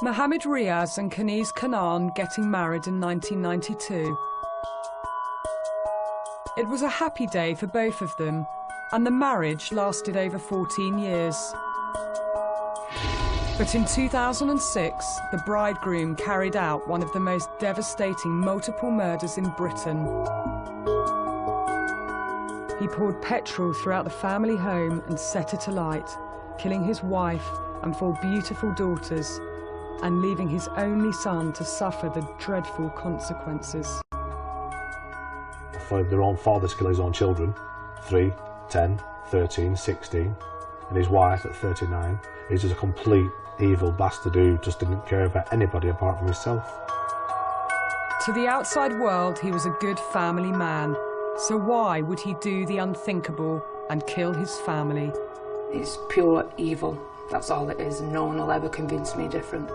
Mohammed Riaz and Kaniz Kanan getting married in 1992. It was a happy day for both of them, and the marriage lasted over 14 years. But in 2006, the bridegroom carried out one of the most devastating multiple murders in Britain. He poured petrol throughout the family home and set it alight, killing his wife and 4 beautiful daughters, and leaving his only son to suffer the dreadful consequences. For their own father to kill his own children, 3, 10, 13, 16, and his wife at 39, he's just a complete evil bastard who just didn't care about anybody apart from himself. To the outside world, he was a good family man. So why would he do the unthinkable and kill his family? It's pure evil. That's all it is. No one will ever convince me different.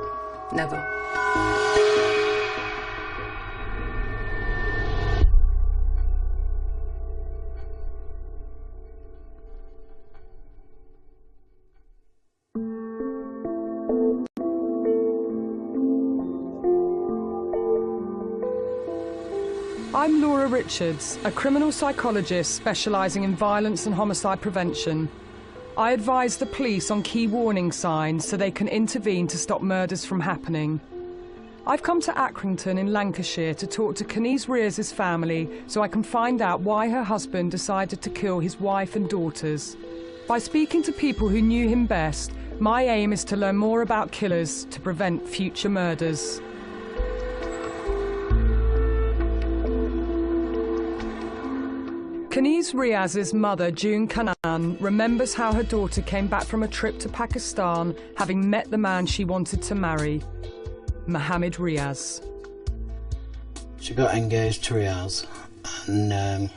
Never. I'm Laura Richards, a criminal psychologist specialising in violence and homicide prevention. I advise the police on key warning signs so they can intervene to stop murders from happening. I've come to Accrington in Lancashire to talk to Kaniz Riaz's family so I can find out why her husband decided to kill his wife and daughters. By speaking to people who knew him best, my aim is to learn more about killers to prevent future murders. Kaniz Riaz's mother, June Kanan, remembers how her daughter came back from a trip to Pakistan, having met the man she wanted to marry, Mohammed Riaz. She got engaged to Riaz, and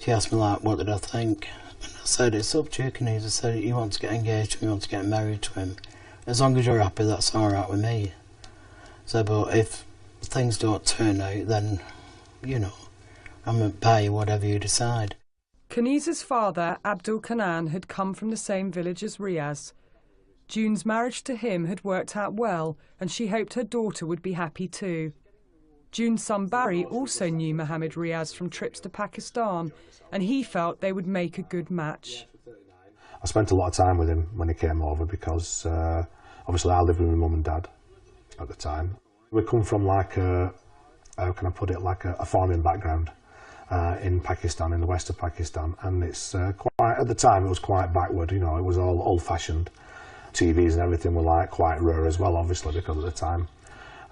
she asked me, like, what did I think? And I said, it's up to you, Kaniz. I said, you want to get engaged to him, you want to get married to him. As long as you're happy, that's all right with me. So, but if things don't turn out, then, you know, I'm going to pay you whatever you decide. Kaniz's father, Abdul Kanan, had come from the same village as Riaz. June's marriage to him had worked out well, and she hoped her daughter would be happy too. June's son Barry also knew Mohammed Riaz from trips to Pakistan, and he felt they would make a good match. I spent a lot of time with him when he came over because obviously I lived with my mum and dad at the time. We come from like a, how can I put it, like a farming background. In Pakistan, in the west of Pakistan, and it's quite, at the time it was quite backward, you know, it was all old-fashioned. TVs and everything were like quite rare as well, obviously, because at the time.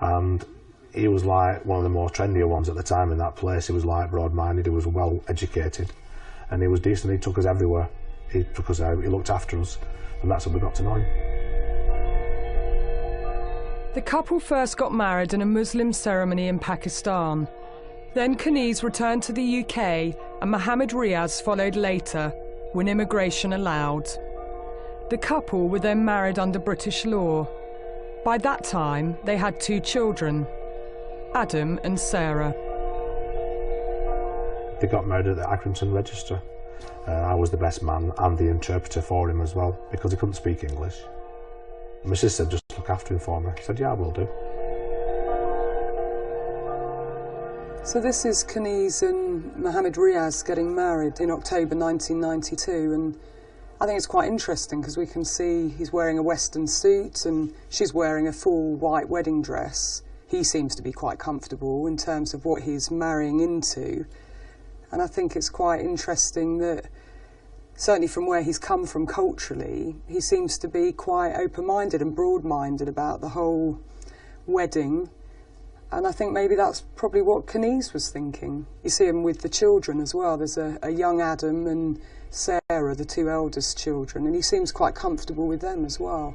And he was like one of the more trendier ones at the time in that place. He was like broad-minded, he was well-educated, and he was decent. He took us everywhere. He took us out, he looked after us, and that's how we got to know him. The couple first got married in a Muslim ceremony in Pakistan. Then Kaniz returned to the UK and Mohammed Riaz followed later, when immigration allowed. The couple were then married under British law. By that time, they had 2 children, Adam and Sarah. They got married at the Accrington Register. I was the best man and the interpreter for him as well, because he couldn't speak English. My sister said, just look after him for me. I said, yeah, I will do. So this is Kaniz and Mohammed Riaz getting married in October 1992, and I think it's quite interesting because we can see he's wearing a Western suit and she's wearing a full white wedding dress. He seems to be quite comfortable in terms of what he's marrying into, and I think it's quite interesting that certainly from where he's come from culturally, he seems to be quite open-minded and broad-minded about the whole wedding. And I think maybe that's probably what Kaniz was thinking. You see him with the children as well. There's a young Adam and Sarah, the 2 eldest children, and he seems quite comfortable with them as well.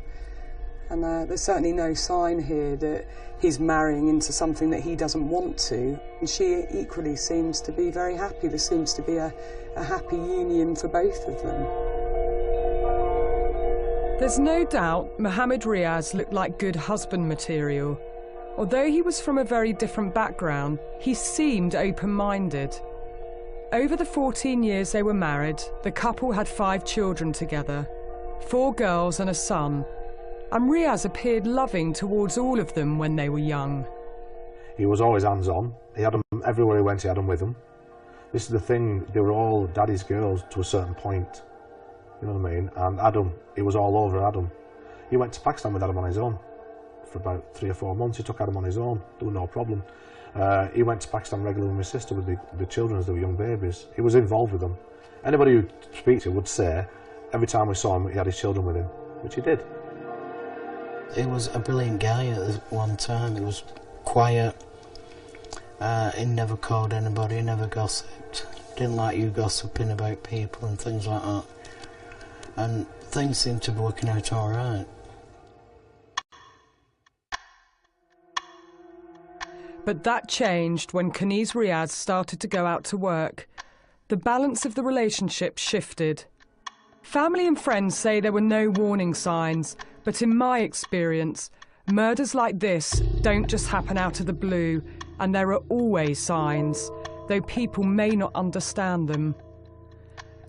And there's certainly no sign here that he's marrying into something that he doesn't want to. And she equally seems to be very happy. There seems to be a happy union for both of them. There's no doubt Mohammed Riaz looked like good husband material. Although he was from a very different background, he seemed open-minded. Over the 14 years they were married, the couple had 5 children together, 4 girls and a son. And Riaz appeared loving towards all of them when they were young. He was always hands-on. He had them everywhere he went, he had them with him. This is the thing, they were all daddy's girls to a certain point. You know what I mean? And Adam, he was all over Adam. He went to Pakistan with Adam on his own. For about 3 or 4 months, he took Adam on his own, there was no problem. He went to Pakistan regularly with my sister with the children as they were young babies. He was involved with them. Anybody who speaks to would say, every time we saw him, he had his children with him, which he did. He was a brilliant guy at one time. He was quiet. He never called anybody, he never gossiped. Didn't like you gossiping about people and things like that. And things seemed to be working out all right. But that changed when Mohammed Riaz started to go out to work. The balance of the relationship shifted. Family and friends say there were no warning signs, but in my experience, murders like this don't just happen out of the blue, and there are always signs, though people may not understand them.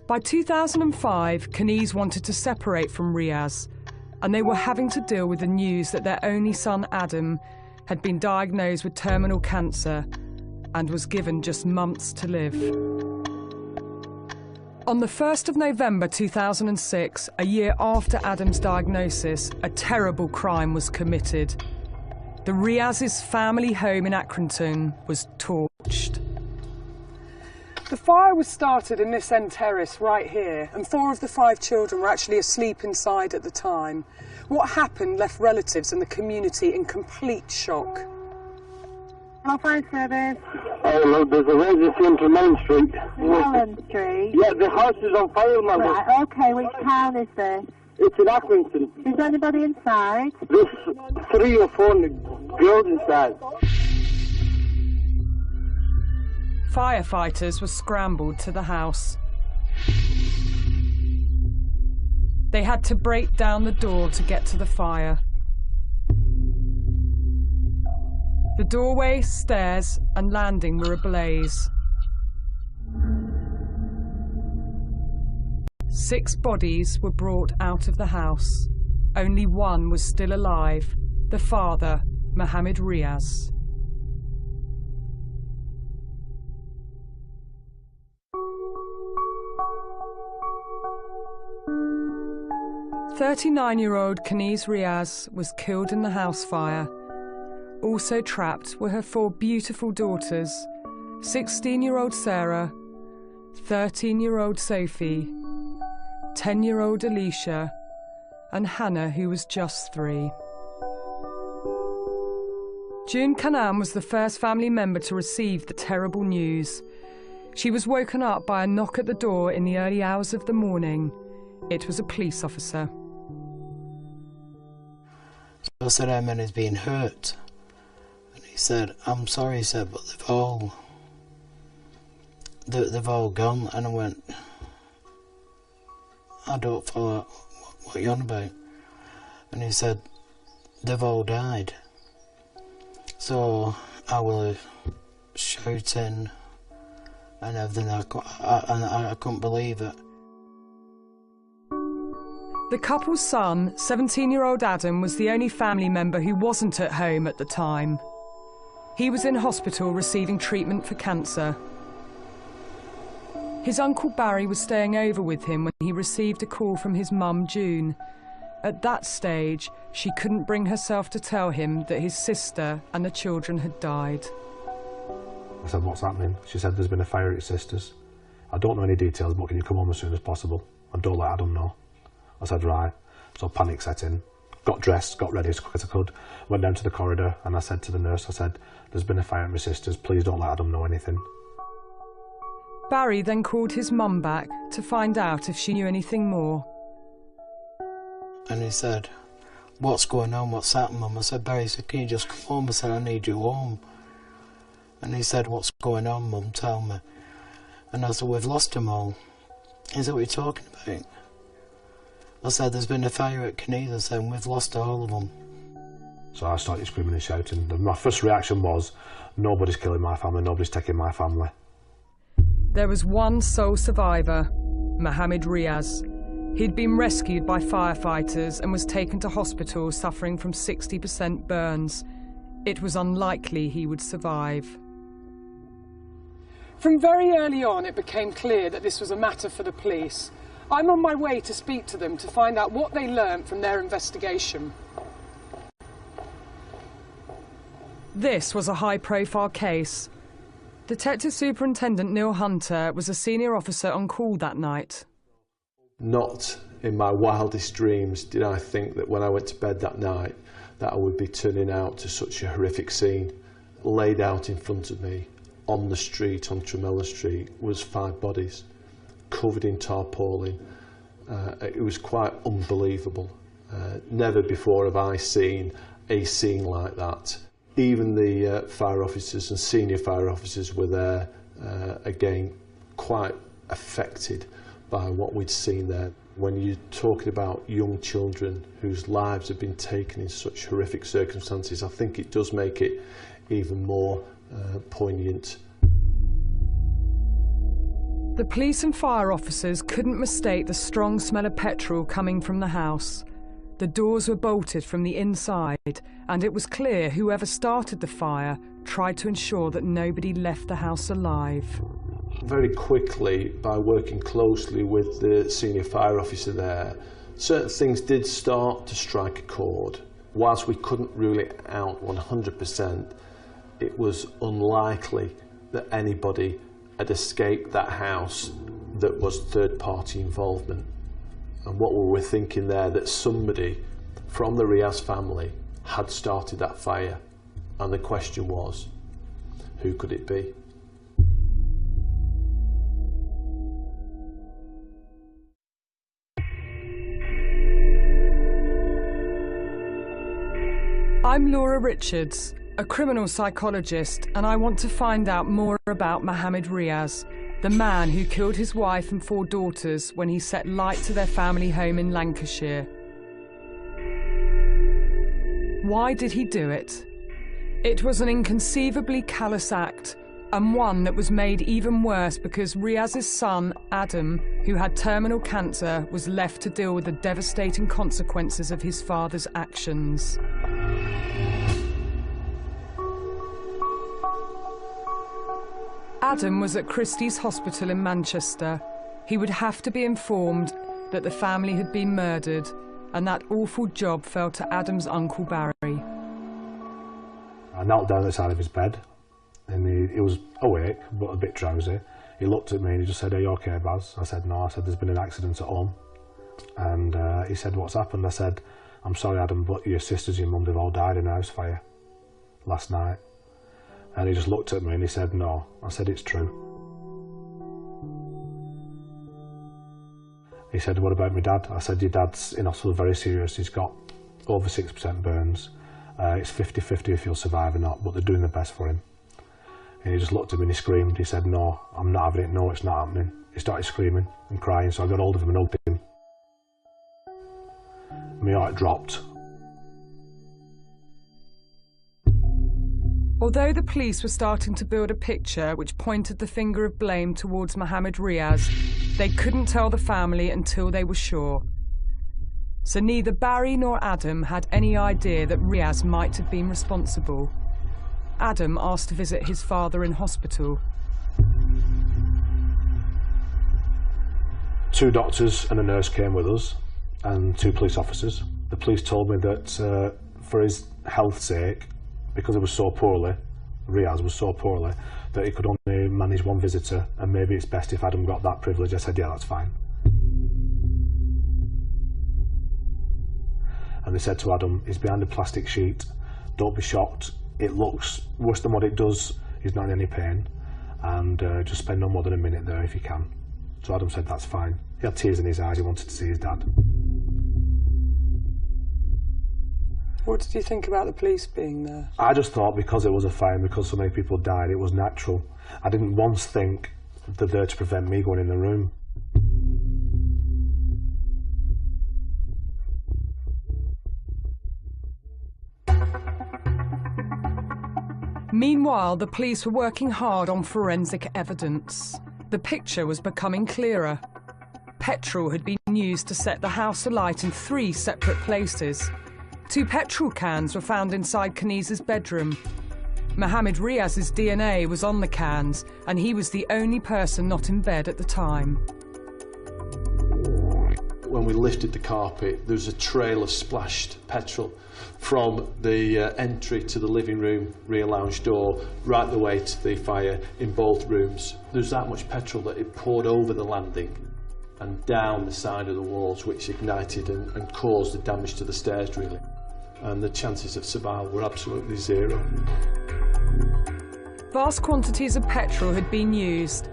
By 2005, Mohammed wanted to separate from Riaz, and they were having to deal with the news that their only son Adam had been diagnosed with terminal cancer and was given just months to live. On the 1st of November 2006, a year after Adam's diagnosis, a terrible crime was committed. The Riaz's family home in Accrington was torched. The fire was started in this end terrace right here, and 4 of the 5 children were actually asleep inside at the time. What happened left relatives and the community in complete shock. Fire service. Oh, look, there's a emergency on Main Street. Allen Street. Yeah, the house is on fire, man. Right, okay, which town is this? It's in Accrington. Is anybody inside? There's 3 or 4 girls inside. Firefighters were scrambled to the house. They had to break down the door to get to the fire. The doorway, stairs and landing were ablaze. 6 bodies were brought out of the house. Only one was still alive, the father, Mohammed Riaz. "39-year-old Mohammed Riaz was killed in the house fire. Also trapped were her 4 beautiful daughters, 16-year-old Sarah, 13-year-old Sophie, 10-year-old Alicia, and Hannah, who was just 3. June Canam was the first family member to receive the terrible news. She was woken up by a knock at the door in the early hours of the morning. It was a police officer. So I said, how many's been hurt? And he said, I'm sorry, he said, but they've all gone. And I went, I don't follow what you're on about. And he said, they've all died. So I was shouting and everything. I couldn't believe it. The couple's son, 17-year-old Adam, was the only family member who wasn't at home at the time. He was in hospital receiving treatment for cancer. His uncle Barry was staying over with him when he received a call from his mum, June. At that stage, she couldn't bring herself to tell him that his sister and the children had died. I said, what's happening? She said, there's been a fire at your sister's. I don't know any details, but can you come home as soon as possible? And don't let Adam know. I said, right. So panic set in. Got dressed, got ready as quick as I could. Went down to the corridor and I said to the nurse, I said, there's been a fire at my sister's. Please don't let Adam know anything. Barry then called his mum back to find out if she knew anything more. And he said, what's going on? What's happened, Mum? I said, Barry, he said, can you just come home? I said, I need you home. And he said, what's going on, Mum? Tell me. And I said, we've lost them all. He said, what are you talking about? I said, there's been a fire at Mohammed. I said, we've lost all of them. So I started screaming and shouting. My first reaction was, nobody's killing my family, nobody's taking my family. There was one sole survivor, Mohammed Riaz. He'd been rescued by firefighters and was taken to hospital suffering from 60% burns. It was unlikely he would survive. From very early on, it became clear that this was a matter for the police. I'm on my way to speak to them to find out what they learned from their investigation. This was a high-profile case. Detective Superintendent Neil Hunter was a senior officer on call that night. Not in my wildest dreams did I think that when I went to bed that night that I would be turning out to such a horrific scene. Laid out in front of me on the street, on Tremella Street, was 5 bodies, covered in tarpaulin. It was quite unbelievable. Never before have I seen a scene like that. Even the fire officers and senior fire officers were there, again, quite affected by what we'd seen there. When you're talking about young children whose lives have been taken in such horrific circumstances, I think it does make it even more poignant. The police and fire officers couldn't mistake the strong smell of petrol coming from the house. The doors were bolted from the inside, and it was clear whoever started the fire tried to ensure that nobody left the house alive. Very quickly, by working closely with the senior fire officer there, certain things did start to strike a chord. Whilst we couldn't rule it out 100%, it was unlikely that anybody had escaped that house that was third-party involvement. And what we were thinking there, that somebody from the Riaz family had started that fire. And the question was, who could it be? I'm Laura Richards, a criminal psychologist, and I want to find out more about Mohammed Riaz, the man who killed his wife and 4 daughters when he set light to their family home in Lancashire. Why did he do it? It was an inconceivably callous act, and one that was made even worse because Riaz's son, Adam, who had terminal cancer, was left to deal with the devastating consequences of his father's actions. Adam was at Christie's Hospital in Manchester. He would have to be informed that the family had been murdered, and that awful job fell to Adam's uncle Barry. I knelt down at the side of his bed, and he was awake, but a bit drowsy. He looked at me and he just said, "Are you okay, Baz?" I said, "No." I said, "There's been an accident at home." And he said, "What's happened?" I said, "I'm sorry, Adam, but your sisters and your mum have all died in a house fire last night." And he just looked at me and he said, "No." I said, "It's true." He said, "What about my dad?" I said, "Your dad's in hospital, very serious. He's got over 6% burns. It's 50-50 if he'll survive or not, but they're doing their best for him." And he just looked at me and he screamed. He said, "No, I'm not having it. No, it's not happening." He started screaming and crying, so I got hold of him and hugged him. My heart dropped. Although the police were starting to build a picture which pointed the finger of blame towards Mohammed Riaz, they couldn't tell the family until they were sure. So neither Barry nor Adam had any idea that Riaz might have been responsible. Adam asked to visit his father in hospital. 2 doctors and a nurse came with us, and 2 police officers. The police told me that for his health's sake, because he was so poorly, Riaz was so poorly, that he could only manage 1 visitor, and maybe it's best if Adam got that privilege. I said, "Yeah, that's fine." And they said to Adam, "He's behind a plastic sheet. Don't be shocked. It looks worse than what it does. He's not in any pain. And just spend no more than a minute there if you can." So Adam said, "That's fine." He had tears in his eyes. He wanted to see his dad. What did you think about the police being there? I just thought because it was a fire and because so many people died, it was natural. I didn't once think they're there to prevent me going in the room. Meanwhile, the police were working hard on forensic evidence. The picture was becoming clearer. petrol had been used to set the house alight in 3 separate places. 2 petrol cans were found inside Kaniza's bedroom. Mohammed Riaz's DNA was on the cans, and he was the only person not in bed at the time. When we lifted the carpet, there was a trail of splashed petrol from the entry to the living room rear lounge door right the way to the fire in both rooms. There was that much petrol that it poured over the landing and down the side of the walls, which ignited and caused the damage to the stairs, really. And the chances of survival were absolutely 0. Vast quantities of petrol had been used,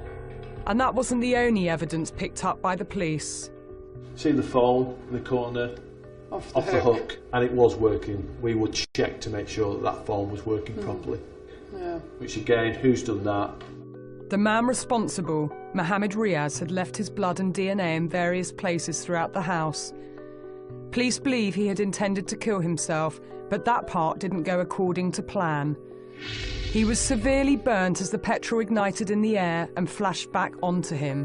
and that wasn't the only evidence picked up by the police. See the phone in the corner? Off the hook, and it was working. We would check to make sure that that phone was working properly. Yeah. Which again, who's done that? The man responsible, Mohammed Riaz, had left his blood and DNA in various places throughout the house. Police believe he had intended to kill himself, but that part didn't go according to plan. He was severely burnt as the petrol ignited in the air and flashed back onto him.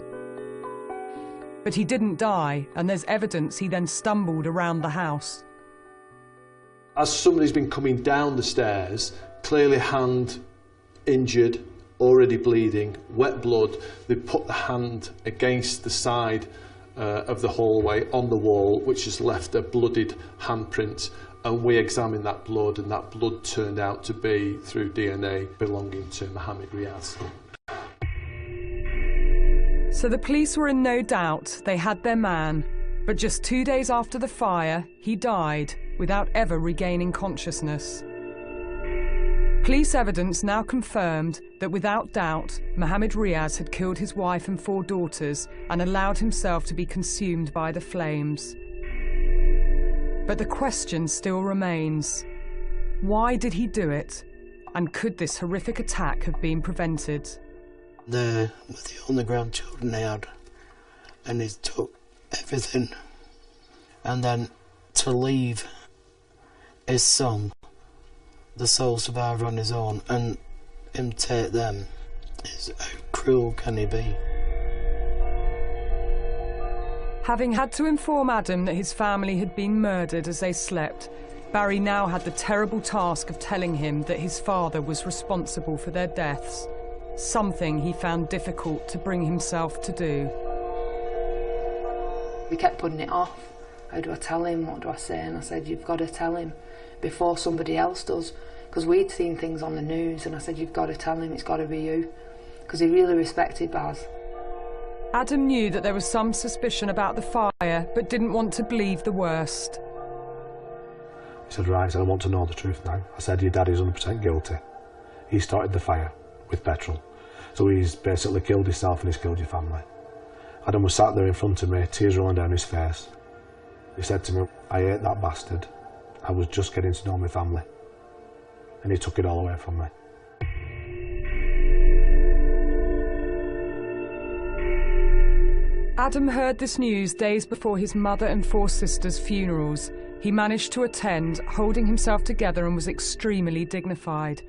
But he didn't die, and there's evidence he then stumbled around the house. As somebody's been coming down the stairs, clearly hand injured, already bleeding, wet blood, they put the hand against the side of the hallway on the wall, which has left a bloodied handprint, and we examined that blood, and that blood turned out to be, through DNA, belonging to Mohammed Riaz. So the police were in no doubt they had their man, but just 2 days after the fire, he died without ever regaining consciousness. Police evidence now confirmed that without doubt, Mohammed Riaz had killed his wife and 4 daughters and allowed himself to be consumed by the flames. But the question still remains. Why did he do it? And could this horrific attack have been prevented? They were the only grandchildren they had, and he took everything. And then to leave his son, the sole survivor, on his own, and him take them, is how cruel can he be? Having had to inform Adam that his family had been murdered as they slept, Barry now had the terrible task of telling him that his father was responsible for their deaths. Something he found difficult to bring himself to do. We kept putting it off. How do I tell him? What do I say? And I said, you've got to tell him before somebody else does. Because we'd seen things on the news, and I said, you've got to tell him, it's got to be you. Because he really respected Baz. Adam knew that there was some suspicion about the fire, but didn't want to believe the worst. He said, right, I want to know the truth now. I said, your dad is 100% guilty. He started the fire with petrol. So he's basically killed himself and he's killed your family. Adam was sat there in front of me, tears rolling down his face. He said to me, I hate that bastard. I was just getting to know my family. And he took it all away from me. Adam heard this news days before his mother and 4 sisters' funerals. He managed to attend, holding himself together, and was extremely dignified.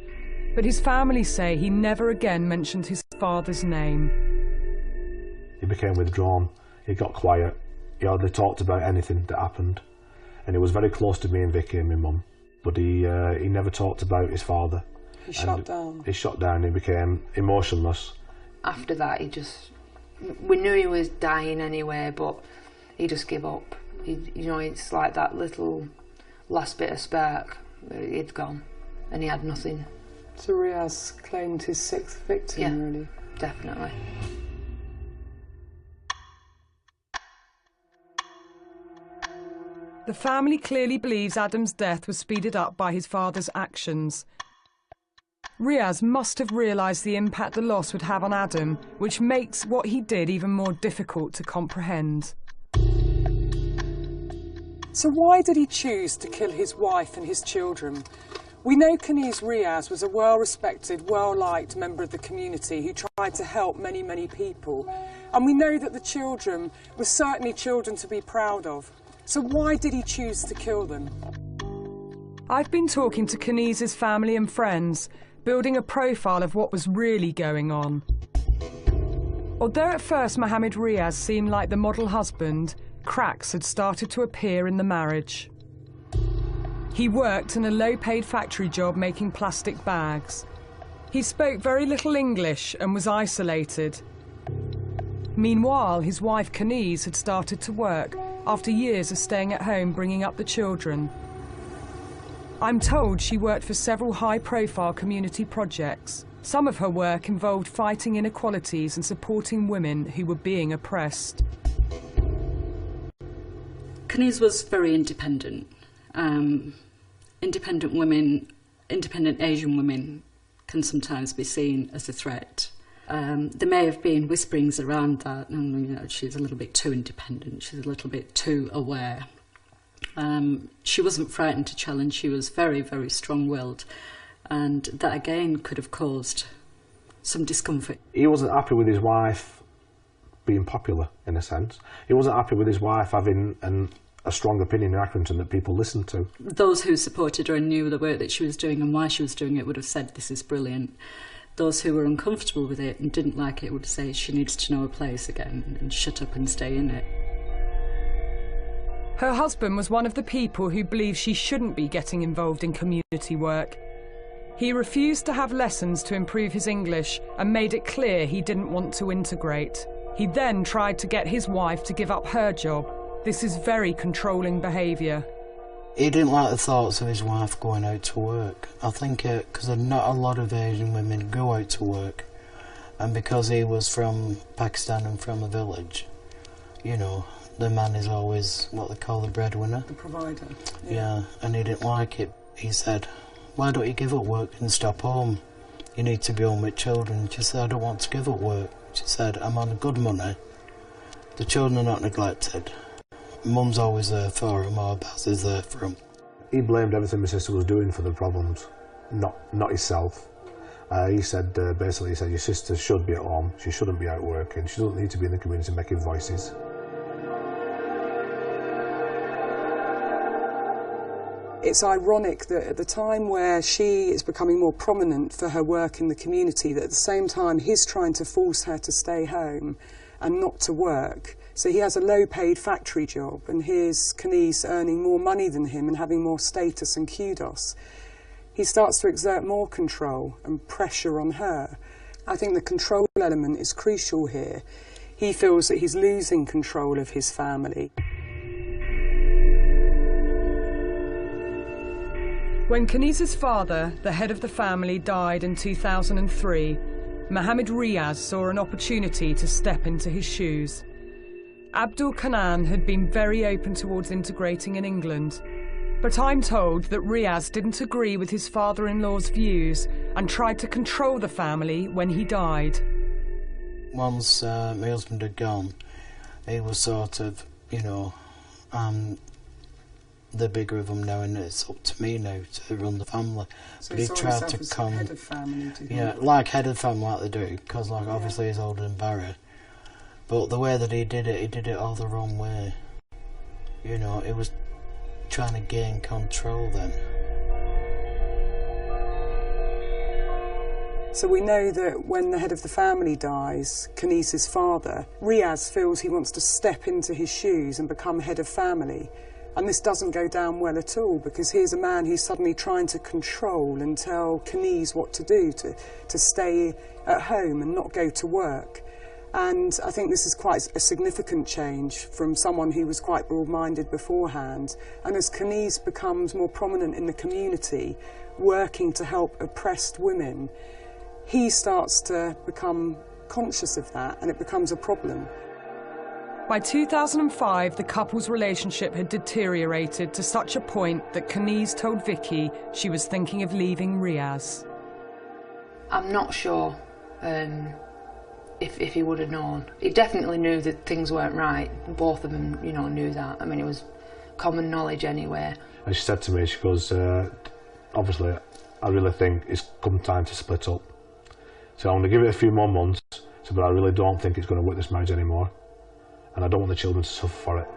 But his family say he never again mentioned his father's name. He became withdrawn, he got quiet, he hardly talked about anything that happened. And he was very close to me and Vicky and my mum, but he never talked about his father. He shut down. He shut down, he became emotionless. After that, we knew he was dying anyway, but he just gave up. It's like that little last bit of spark, he'd gone, and he had nothing. So Riaz claimed his 6th victim, really? Definitely. The family clearly believes Adam's death was speeded up by his father's actions. Riaz must have realised the impact the loss would have on Adam, which makes what he did even more difficult to comprehend. So why did he choose to kill his wife and his children? We know Kaniz Riaz was a well-respected, well-liked member of the community who tried to help many, many people. And we know that the children were certainly children to be proud of. So why did he choose to kill them? I've been talking to Kaniz's family and friends, building a profile of what was really going on. Although at first Mohammed Riaz seemed like the model husband, cracks had started to appear in the marriage. He worked in a low-paid factory job making plastic bags. He spoke very little English and was isolated. Meanwhile, his wife Kenise had started to work after years of staying at home bringing up the children. I'm told she worked for several high-profile community projects. Some of her work involved fighting inequalities and supporting women who were being oppressed. Kenise was very independent. Independent women, independent Asian women, can sometimes be seen as a threat. There may have been whisperings around that, and you know, she's a little bit too independent, she's a little bit too aware. She wasn't frightened to challenge, she was very, very strong-willed, and that again could have caused some discomfort. He wasn't happy with his wife being popular, in a sense. He wasn't happy with his wife having a strong opinion in Accrington that people listened to. Those who supported her and knew the work that she was doing and why she was doing it would have said, this is brilliant. Those who were uncomfortable with it and didn't like it would say, she needs to know her place again and shut up and stay in it. Her husband was one of the people who believed she shouldn't be getting involved in community work. He refused to have lessons to improve his English and made it clear he didn't want to integrate. He then tried to get his wife to give up her job. This is very controlling behaviour. He didn't like the thoughts of his wife going out to work. I think because not a lot of Asian women go out to work, and because he was from Pakistan and from a village, you know, the man is always what they call the breadwinner. The provider. Yeah, and he didn't like it. He said, why don't you give up work and stop home? You need to be home with children. She said, I don't want to give up work. She said, I'm on good money. The children are not neglected. Mum's always there for him, or Baz is there for him. He blamed everything my sister was doing for the problems, not himself. He said, basically, he said, your sister should be at home, she shouldn't be out working, she doesn't need to be in the community making voices. It's ironic that at the time where she is becoming more prominent for her work in the community, that at the same time he's trying to force her to stay home and not to work. So he has a low-paid factory job, and here's Kenise earning more money than him and having more status and kudos. He starts to exert more control and pressure on her. I think the control element is crucial here. He feels that he's losing control of his family. When Kenise's father, the head of the family, died in 2003, Mohammed Riaz saw an opportunity to step into his shoes. Abdul Kanan had been very open towards integrating in England, but I'm told that Riaz didn't agree with his father-in-law's views and tried to control the family when he died. Once my husband had gone, he was sort of, you know, the bigger of them now, and it's up to me now to run the family. So but he tried to come, head of family, yeah, like head of family, like they do, because like obviously he's older than Barry. But the way that he did it all the wrong way. You know, it was trying to gain control then. So we know that when the head of the family dies, Kenise's father, Riaz feels he wants to step into his shoes and become head of family. And this doesn't go down well at all, because here's a man who's suddenly trying to control and tell Kenise what to do, to stay at home and not go to work. And I think this is quite a significant change from someone who was quite broad-minded beforehand. And as Kenise becomes more prominent in the community, working to help oppressed women, he starts to become conscious of that, and it becomes a problem. By 2005, the couple's relationship had deteriorated to such a point that Kenise told Vicky she was thinking of leaving Riaz. I'm not sure if he would have known. He definitely knew that things weren't right. Both of them, you know, knew that. I mean, it was common knowledge anyway. And she said to me, she goes, obviously, I really think it's come time to split up. So I'm going to give it a few more months, but I really don't think it's going to work this marriage anymore. And I don't want the children to suffer for it.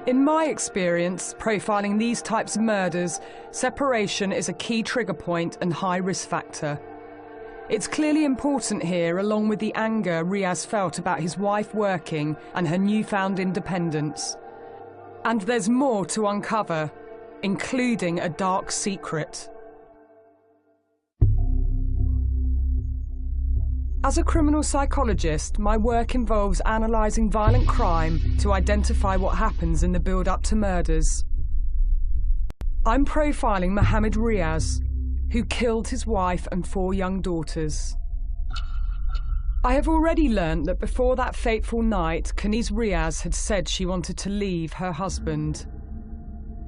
In my experience, profiling these types of murders, separation is a key trigger point and high risk factor. It's clearly important here, along with the anger Riaz felt about his wife working and her newfound independence. And there's more to uncover, including a dark secret. As a criminal psychologist, my work involves analysing violent crime to identify what happens in the build-up to murders. I'm profiling Mohammed Riaz, who killed his wife and 4 young daughters. I have already learned that before that fateful night, Kaniz Riaz had said she wanted to leave her husband.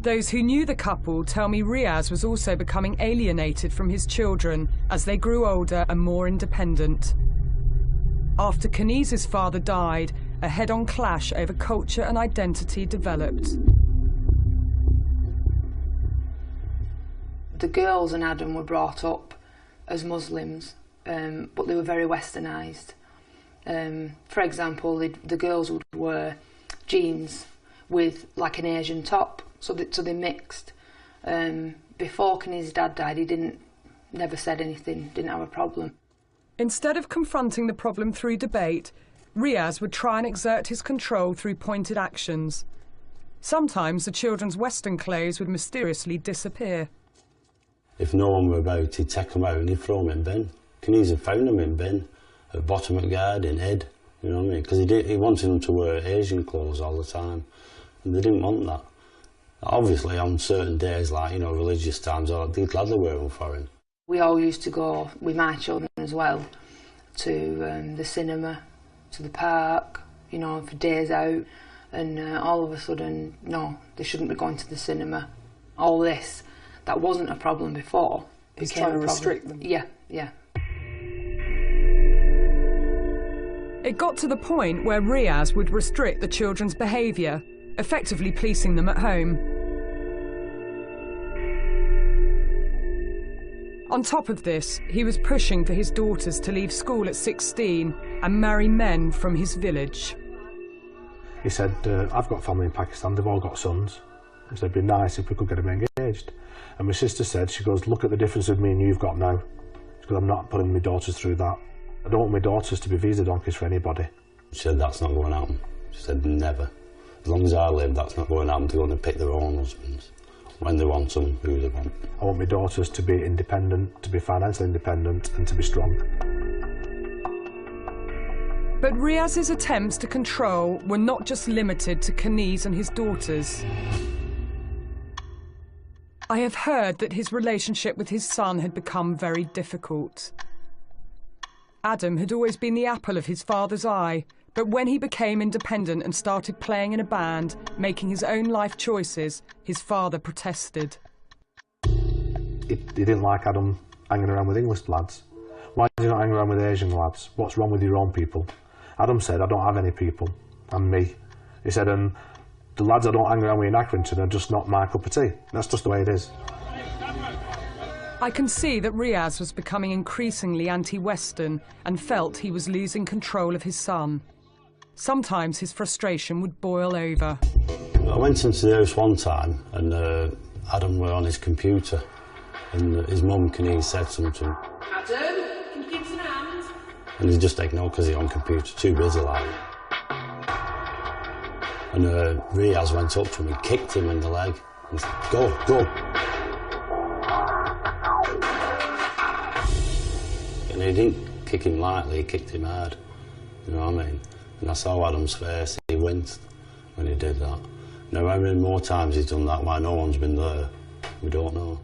Those who knew the couple tell me Riaz was also becoming alienated from his children as they grew older and more independent. After Kaniz's father died, a head-on clash over culture and identity developed. The girls and Adam were brought up as Muslims, but they were very westernised. For example, the girls would wear jeans with like an Asian top, so they mixed. Before Kani's dad died, he never said anything, didn't have a problem. Instead of confronting the problem through debate, Riaz would try and exert his control through pointed actions. Sometimes the children's Western clothes would mysteriously disappear. If no one were about, he'd take them out and he'd throw them in bin. Kaniz had found them in bin, at bottom of the garden, Ed, you know what I mean? Because he wanted them to wear Asian clothes all the time, and they didn't want that. Obviously, on certain days, like, you know, religious times, they'd gladly wear them for him. We all used to go, with my children as well, to the cinema, to the park, you know, for days out, and all of a sudden, no, they shouldn't be going to the cinema. All this, that wasn't a problem before. He's trying to restrict them. Yeah, yeah. It got to the point where Riaz would restrict the children's behaviour, effectively policing them at home. On top of this, he was pushing for his daughters to leave school at 16 and marry men from his village. He said, I've got family in Pakistan, they've all got sons. He said, it'd be nice if we could get them engaged. And my sister said, she goes, look at the difference of me and you've got now. She goes, I'm not putting my daughters through that. I don't want my daughters to be visa donkeys for anybody. She said, that's not going to happen. She said, never. As long as I live, that's not going to happen. They're going to pick their own husbands when they want them, who they want. I want my daughters to be independent, to be financially independent and to be strong. But Riaz's attempts to control were not just limited to Kaniz and his daughters. I have heard that his relationship with his son had become very difficult. Adam had always been the apple of his father's eye, but when he became independent and started playing in a band, making his own life choices, his father protested. He didn't like Adam hanging around with English lads. Why do you not hang around with Asian lads? What's wrong with your own people? Adam said, I don't have any people, I'm me. He said, and the lads I don't hang around with in Accrington are just not my cup of tea. That's just the way it is. I can see that Riaz was becoming increasingly anti-Western and felt he was losing control of his son. Sometimes his frustration would boil over. I went into the house one time and Adam were on his computer and his mum, Kaniz, said something to him. Adam, can you give us an hand? And he just ignored because he's on computer, too busy like. And Riaz went up to him and kicked him in the leg and said, go, go. And he didn't kick him lightly, he kicked him hard, you know what I mean? And I saw Adam's face, he winced when he did that. Now how many more times he's done that, why no one's been there, we don't know.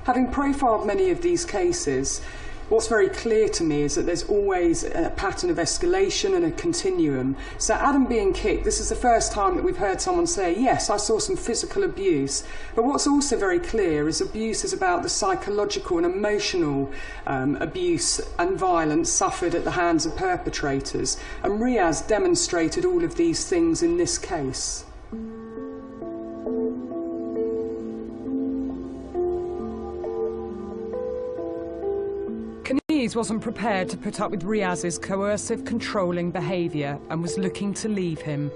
Having profiled many of these cases, what's very clear to me is that there's always a pattern of escalation and a continuum. So Adam being kicked, this is the first time that we've heard someone say, yes, I saw some physical abuse. But what's also very clear is abuse is about the psychological and emotional abuse and violence suffered at the hands of perpetrators. And Riaz demonstrated all of these things in this case. Kaniz wasn't prepared to put up with Riaz's coercive, controlling behaviour and was looking to leave him.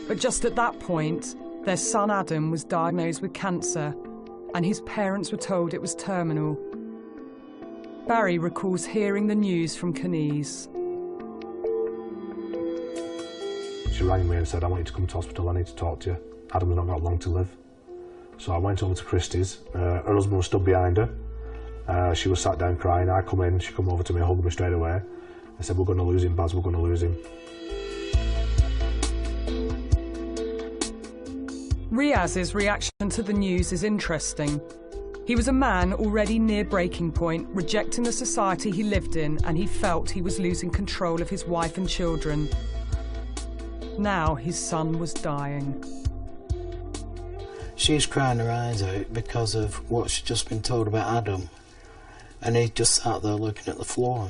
But just at that point, their son Adam was diagnosed with cancer and his parents were told it was terminal. Barry recalls hearing the news from Kenise. She rang me and said, I want you to come to hospital, I need to talk to you. Adam's not got long to live. So I went over to Christie's. Her husband was stood behind her. She was sat down crying. I come in, she come over to me, hugged me straight away. I said, we're going to lose him, Baz, we're going to lose him. Riaz's reaction to the news is interesting. He was a man already near breaking point, rejecting the society he lived in, and he felt he was losing control of his wife and children. Now his son was dying. She's crying her eyes out because of what she'd just been told about Adam. And he just sat there looking at the floor.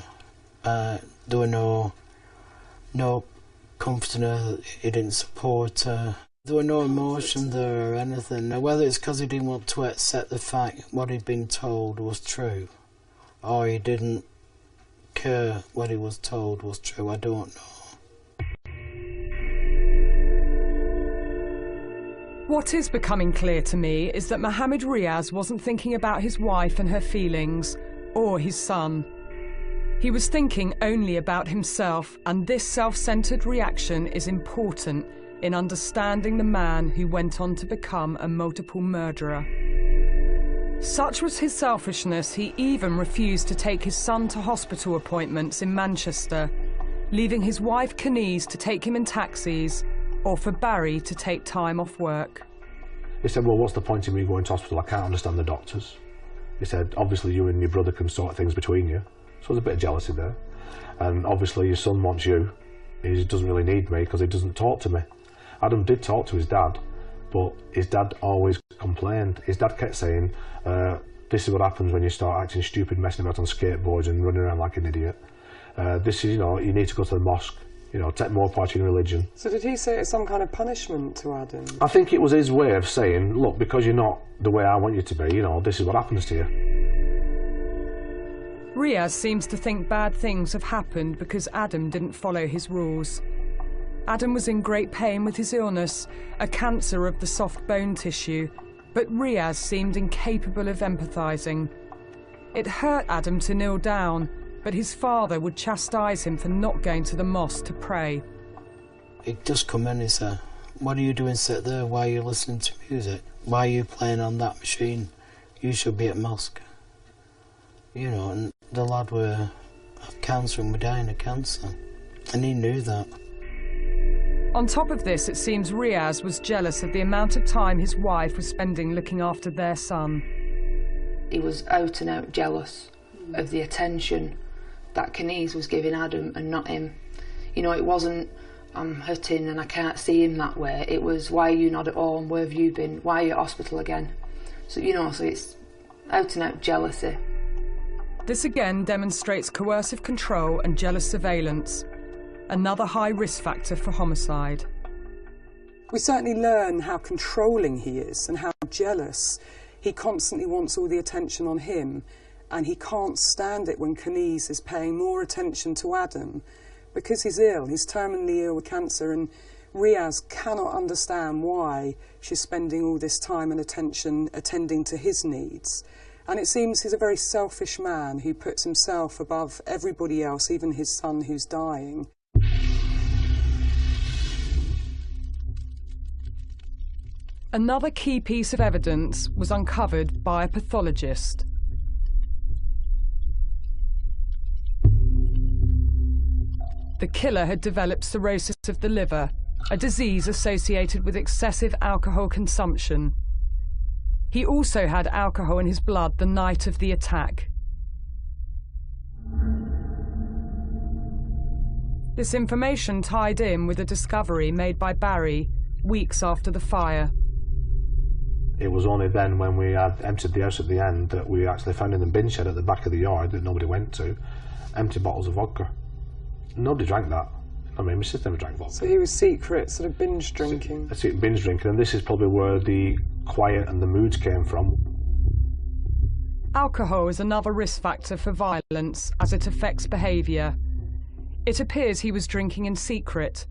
There were no comforting her, he didn't support her. There were no emotion there or anything. Now, whether it's because he didn't want to accept the fact what he'd been told was true, or he didn't care what he was told was true, I don't know. What is becoming clear to me is that Mohammed Riaz wasn't thinking about his wife and her feelings, or his son. He was thinking only about himself, and this self-centered reaction is important in understanding the man who went on to become a multiple murderer. Such was his selfishness, he even refused to take his son to hospital appointments in Manchester, leaving his wife Kenise to take him in taxis, or for Barry to take time off work. He said, well, what's the point of me going to hospital? I can't understand the doctors. He said, obviously you and your brother can sort things between you. So there's a bit of jealousy there. And obviously your son wants you. He doesn't really need me because he doesn't talk to me. Adam did talk to his dad, but his dad always complained. His dad kept saying, this is what happens when you start acting stupid, messing about on skateboards and running around like an idiot. This is, you need to go to the mosque, take more part in religion. So did he say it's some kind of punishment to Adam? I think it was his way of saying, look, because you're not the way I want you to be, this is what happens to you. Riaz seems to think bad things have happened because Adam didn't follow his rules. Adam was in great pain with his illness, a cancer of the soft bone tissue, but Riaz seemed incapable of empathising. It hurt Adam to kneel down, but his father would chastise him for not going to the mosque to pray. He'd just come in and say, what are you doing sit there? Why are you listening to music? Why are you playing on that machine? You should be at mosque. And the lad were of cancer and were dying of cancer, and he knew that. On top of this, it seems Riaz was jealous of the amount of time his wife was spending looking after their son. He was out and out jealous of the attention that Kenise was giving Adam and not him. It wasn't, I'm hurting and I can't see him that way. It was, why are you not at home? Where have you been? Why are you at hospital again? So, so it's out and out jealousy. This again demonstrates coercive control and jealous surveillance, another high risk factor for homicide. We certainly learn how controlling he is and how jealous. He constantly wants all the attention on him, and he can't stand it when Kenise is paying more attention to Adam because he's ill, he's terminally ill with cancer, and Riaz cannot understand why she's spending all this time and attention attending to his needs. And it seems he's a very selfish man who puts himself above everybody else, even his son who's dying. Another key piece of evidence was uncovered by a pathologist. The killer had developed cirrhosis of the liver, a disease associated with excessive alcohol consumption. He also had alcohol in his blood the night of the attack. This information tied in with a discovery made by Barry weeks after the fire. It was only then when we had emptied the house at the end that we actually found in the bin shed at the back of the yard that nobody went to, empty bottles of vodka. Nobody drank that. My sister never drank vodka. So he was secret, sort of binge drinking. Binge drinking, and this is probably where the quiet and the moods came from. Alcohol is another risk factor for violence as it affects behaviour. It appears he was drinking in secret.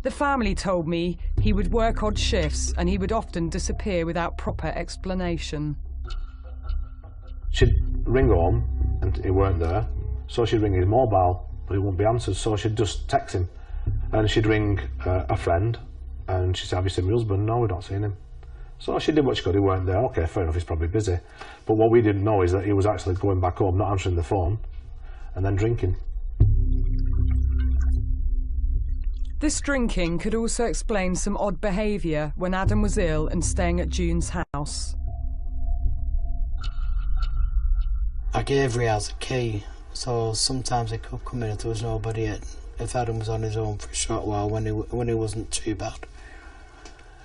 The family told me he would work odd shifts and he would often disappear without proper explanation. She'd ring home and he weren't there. So she'd ring his mobile, but he wouldn't be answered, so she'd just text him. And she'd ring a friend, and she said, have you seen my husband? No, we've not seen him. So she did what she could, he weren't there. Okay, fair enough, he's probably busy. But what we didn't know is that he was actually going back home, not answering the phone, and then drinking. This drinking could also explain some odd behaviour when Adam was ill and staying at June's house. I gave Riaz a key, so sometimes he could come in if there was nobody in, if Adam was on his own for a short while when he wasn't too bad.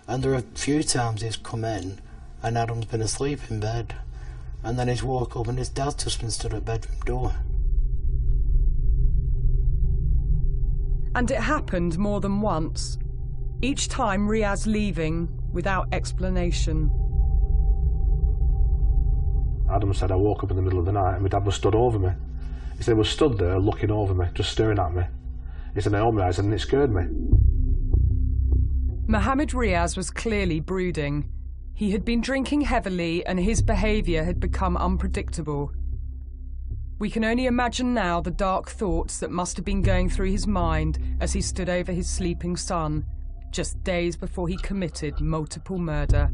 And there are a few times he's come in and Adam's been asleep in bed, and then he's woke up and his dad's just been stood at the bedroom door. And it happened more than once, each time Riaz leaving without explanation. Adam said I woke up in the middle of the night and my dad was stood over me. He said he was stood there looking over me, just staring at me. He said I opened my eyes and it scared me. Mohammed Riaz was clearly brooding. He had been drinking heavily and his behaviour had become unpredictable. We can only imagine now the dark thoughts that must have been going through his mind as he stood over his sleeping son, just days before he committed multiple murder.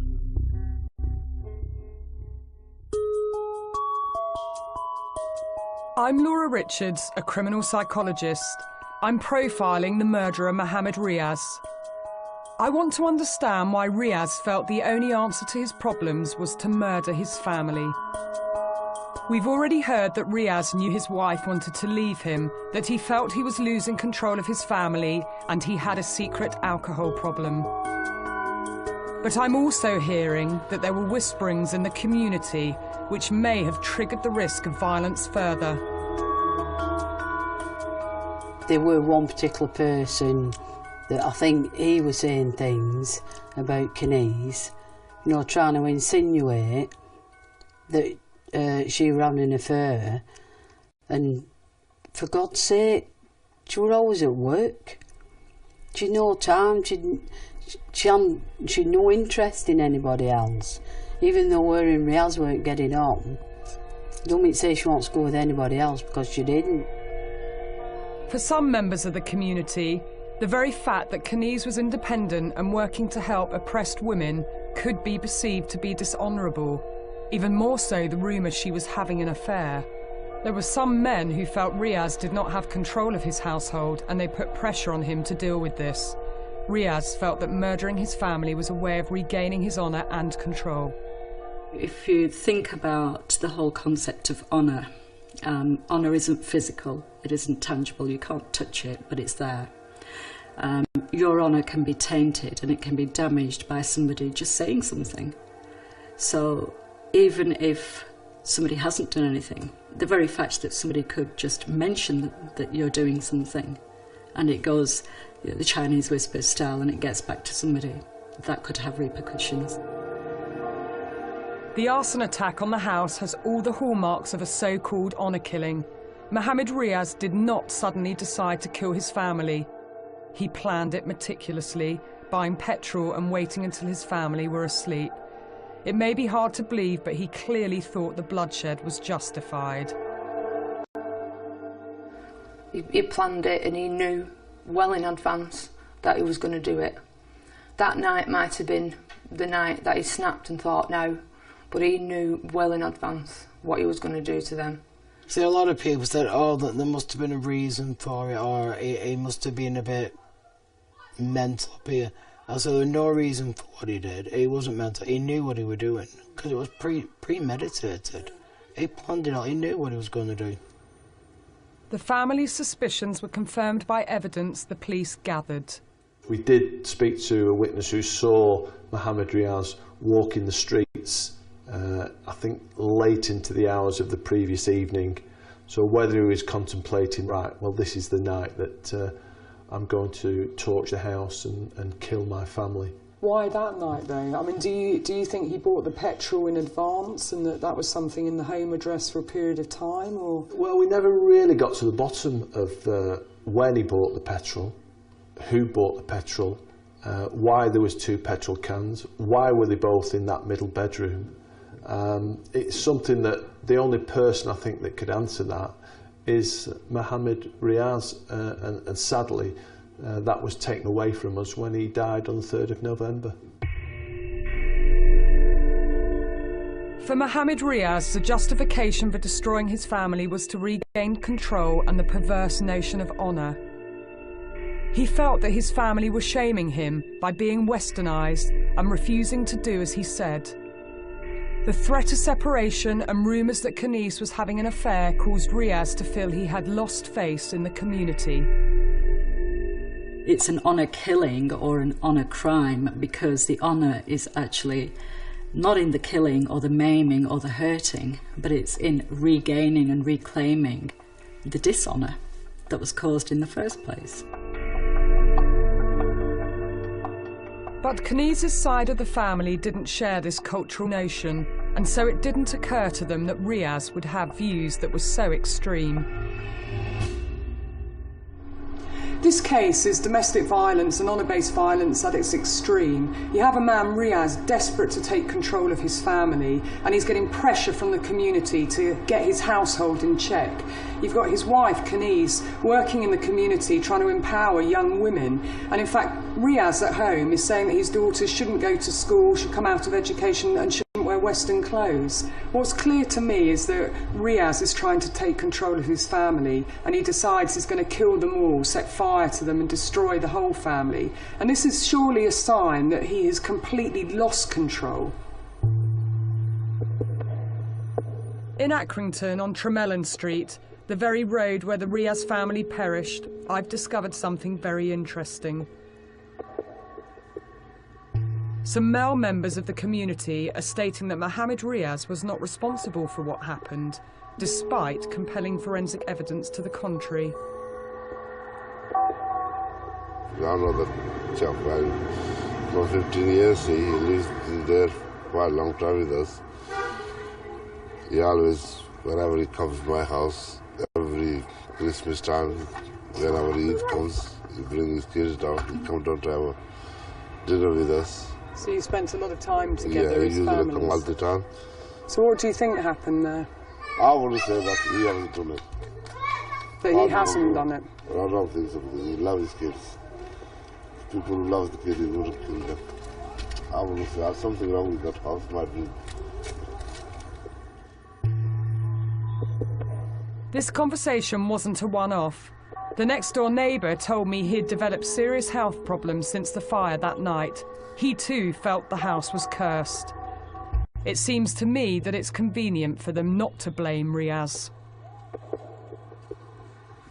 I'm Laura Richards, a criminal psychologist. I'm profiling the murderer Mohammed Riaz. I want to understand why Riaz felt the only answer to his problems was to murder his family. We've already heard that Riaz knew his wife wanted to leave him, that he felt he was losing control of his family, and he had a secret alcohol problem. But I'm also hearing that there were whisperings in the community which may have triggered the risk of violence further. There were one particular person that I think he was saying things about Kenise, you know, trying to insinuate that she was having an affair, and for God's sake, she was always at work. She had no time, she had no interest in anybody else. Even though her and Riaz weren't getting on, don't mean to say she wants to go with anybody else, because she didn't. For some members of the community, the very fact that Kenise was independent and working to help oppressed women could be perceived to be dishonourable. Even more so the rumour she was having an affair. There were some men who felt Riaz did not have control of his household and they put pressure on him to deal with this. Riaz felt that murdering his family was a way of regaining his honour and control. If you think about the whole concept of honour, honour isn't physical, it isn't tangible, you can't touch it, but it's there. Your honour can be tainted and it can be damaged by somebody just saying something. So even if somebody hasn't done anything, the very fact that somebody could just mention that you're doing something and it goes, you know, the Chinese whisper style, and it gets back to somebody, that could have repercussions. The arson attack on the house has all the hallmarks of a so-called honour killing. Mohammed Riaz did not suddenly decide to kill his family. He planned it meticulously, buying petrol and waiting until his family were asleep. It may be hard to believe, but he clearly thought the bloodshed was justified. He planned it and he knew well in advance that he was going to do it. That night might have been the night that he snapped and thought no, but he knew well in advance what he was going to do to them. See, a lot of people said, oh, that there must have been a reason for it, or he must have been a bit mental up here. I said there was no reason for what he did. He wasn't mental. He knew what he was doing, because it was premeditated. He planned it out. He knew what he was going to do. The family's suspicions were confirmed by evidence the police gathered. We did speak to a witness who saw Mohammed Riaz walking the streets, I think late into the hours of the previous evening. So whether he was contemplating, right, well, this is the night that I'm going to torch the house and kill my family. Why that night, though? I mean, do you think he bought the petrol in advance and that was something in the home address for a period of time, or? Well, we never really got to the bottom of when he bought the petrol, who bought the petrol, why there was 2 petrol cans, why were they both in that middle bedroom, It's something that the only person I think that could answer that is Mohammed Riaz, and sadly that was taken away from us when he died on the 3rd of November. For Mohammed Riaz, the justification for destroying his family was to regain control and the perverse notion of honour. He felt that his family were shaming him by being westernised and refusing to do as he said. The threat of separation and rumours that Kenise was having an affair caused Riaz to feel he had lost face in the community. It's an honour killing or an honour crime because the honour is actually not in the killing or the maiming or the hurting, but it's in regaining and reclaiming the dishonour that was caused in the first place. But Kenise's side of the family didn't share this cultural notion, and so it didn't occur to them that Riaz would have views that were so extreme. This case is domestic violence and honour-based violence at its extreme. You have a man, Riaz, desperate to take control of his family, and he's getting pressure from the community to get his household in check. You've got his wife, Kenise, working in the community, trying to empower young women. And in fact, Riaz at home is saying that his daughters shouldn't go to school, should come out of education and shouldn't wear Western clothes. What's clear to me is that Riaz is trying to take control of his family, and he decides he's going to kill them all, set fire to them and destroy the whole family. And this is surely a sign that he has completely lost control. In Accrington on Tremellon Street, the very road where the Riaz family perished, I've discovered something very interesting. Some male members of the community are stating that Mohammed Riaz was not responsible for what happened, despite compelling forensic evidence to the contrary. I know that chap for 15 years. He lives there quite a long time with us. He always, whenever he comes to my house, every Christmas time, whenever Eid comes, he brings his kids down. He comes down to have a dinner with us. So you spent a lot of time together Yeah, as he usually families. come all the time. So what do you think happened there? I would say that he hasn't done it. That he hasn't done it? I don't think so, because he loves his kids. People who love the kids, he wouldn't kill them. I would say there's something wrong with that house, might be. This conversation wasn't a one-off. The next-door neighbour told me he'd developed serious health problems since the fire that night. He too felt the house was cursed. It seems to me that it's convenient for them not to blame Riaz.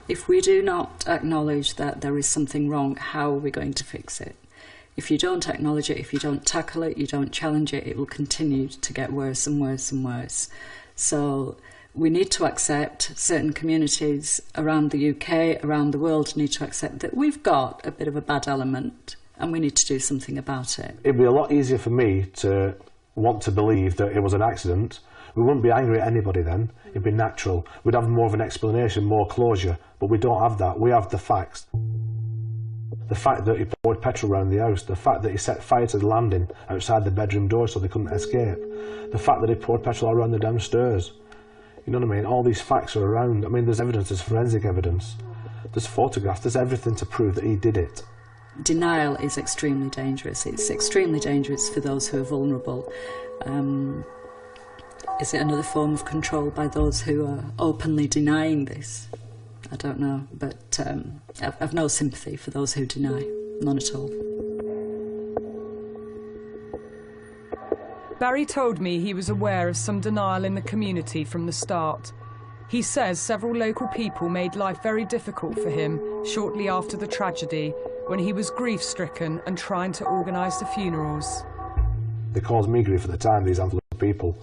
If we do not acknowledge that there is something wrong, how are we going to fix it? If you don't acknowledge it, if you don't tackle it, you don't challenge it, it will continue to get worse and worse and worse. So we need to accept, certain communities around the UK, around the world need to accept that we've got a bit of a bad element and we need to do something about it. It'd be a lot easier for me to want to believe that it was an accident. We wouldn't be angry at anybody then. It'd be natural. We'd have more of an explanation, more closure, but we don't have that. We have the facts. The fact that he poured petrol around the house, the fact that he set fire to the landing outside the bedroom door so they couldn't escape, the fact that he poured petrol around the downstairs. You know what I mean? All these facts are around. I mean, there's evidence, there's forensic evidence, there's photographs, there's everything to prove that he did it. Denial is extremely dangerous. It's extremely dangerous for those who are vulnerable. Is it another form of control by those who are openly denying this? I don't know, but I've no sympathy for those who deny, none at all. Barry told me he was aware of some denial in the community from the start. He says several local people made life very difficult for him shortly after the tragedy, when he was grief-stricken and trying to organise the funerals. They caused me grief at the time, these handful of people,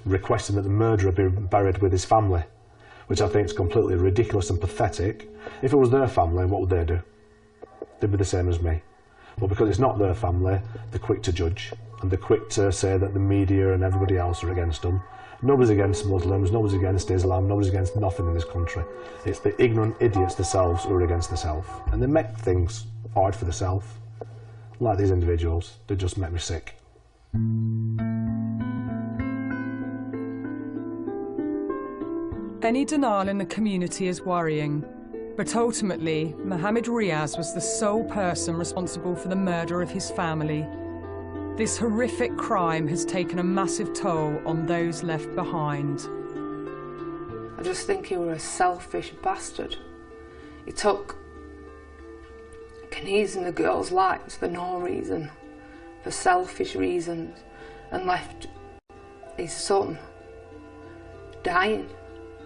requesting that the murderer be buried with his family, which I think is completely ridiculous and pathetic. If it was their family, what would they do? They'd be the same as me. But because it's not their family, they're quick to judge, and they're quick to say that the media and everybody else are against them. Nobody's against Muslims, nobody's against Islam, nobody's against nothing in this country. It's the ignorant idiots themselves who are against themselves. And they make things hard for themselves. Like these individuals, they just make me sick. Any denial in the community is worrying, but ultimately, Mohammed Riaz was the sole person responsible for the murder of his family. This horrific crime has taken a massive toll on those left behind. I just think he was a selfish bastard. He took Kenise and the girls' lives for no reason, for selfish reasons, and left his son dying,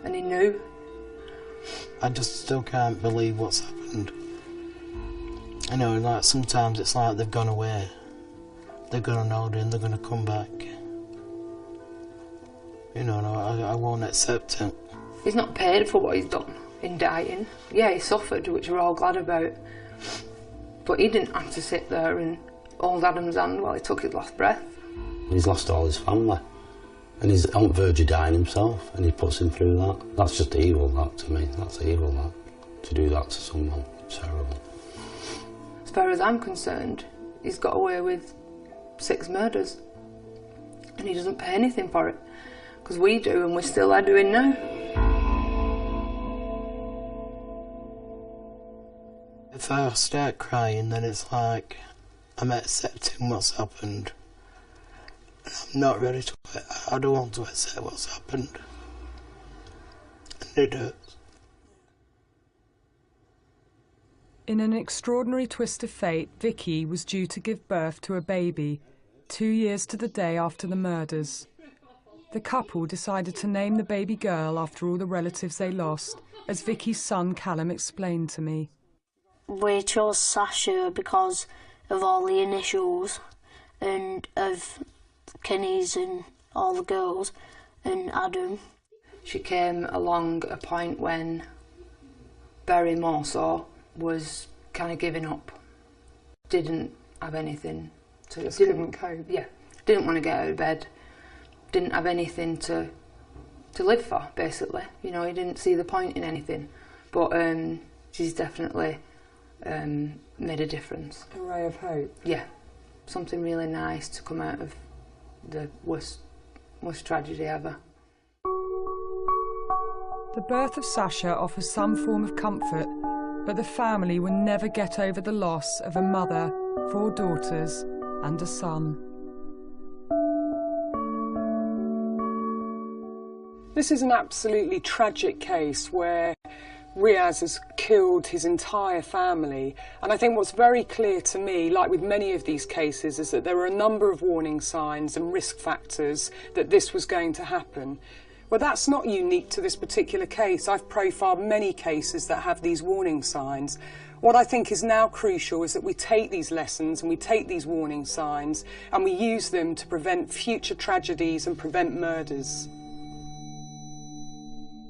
and he knew. I just still can't believe what's happened. I know, like, sometimes it's like they've gone away. They're going to know and they're going to come back. You know, I won't accept it. He's not paid for what he's done in dying. Yeah, he suffered, which we're all glad about. But he didn't have to sit there and hold Adam's hand while he took his last breath. He's lost all his family. And he's on the verge of dying himself, and he puts him through that. That's just evil, that, to me. That's evil, that. To do that to someone. It's terrible. As far as I'm concerned, he's got away with 6 murders. And he doesn't pay anything for it. Because we do, and we still are doing now. If I start crying, then it's like I'm accepting what's happened. And I'm not ready to. I don't want to accept what's happened. And it hurts. In an extraordinary twist of fate, Vicky was due to give birth to a baby 2 years to the day after the murders. The couple decided to name the baby girl after all the relatives they lost, as Vicky's son Callum explained to me. We chose Sasha because of all the initials and of Kenny's and all the girls and Adam. She came along a point when Barry Morsaw was kind of giving up. Didn't have anything to... Just couldn't cope. Yeah, didn't want to get out of bed. Didn't have anything to live for, basically. You know, he didn't see the point in anything. But she's definitely made a difference. A ray of hope. Yeah, something really nice to come out of the worst tragedy ever. The birth of Sasha offers some form of comfort, but the family will never get over the loss of a mother, 4 daughters and a son. This is an absolutely tragic case where Riaz has killed his entire family, and I think what's very clear to me, like with many of these cases, is that there were a number of warning signs and risk factors that this was going to happen. Well, that's not unique to this particular case. I've profiled many cases that have these warning signs. What I think is now crucial is that we take these lessons and we take these warning signs and we use them to prevent future tragedies and prevent murders.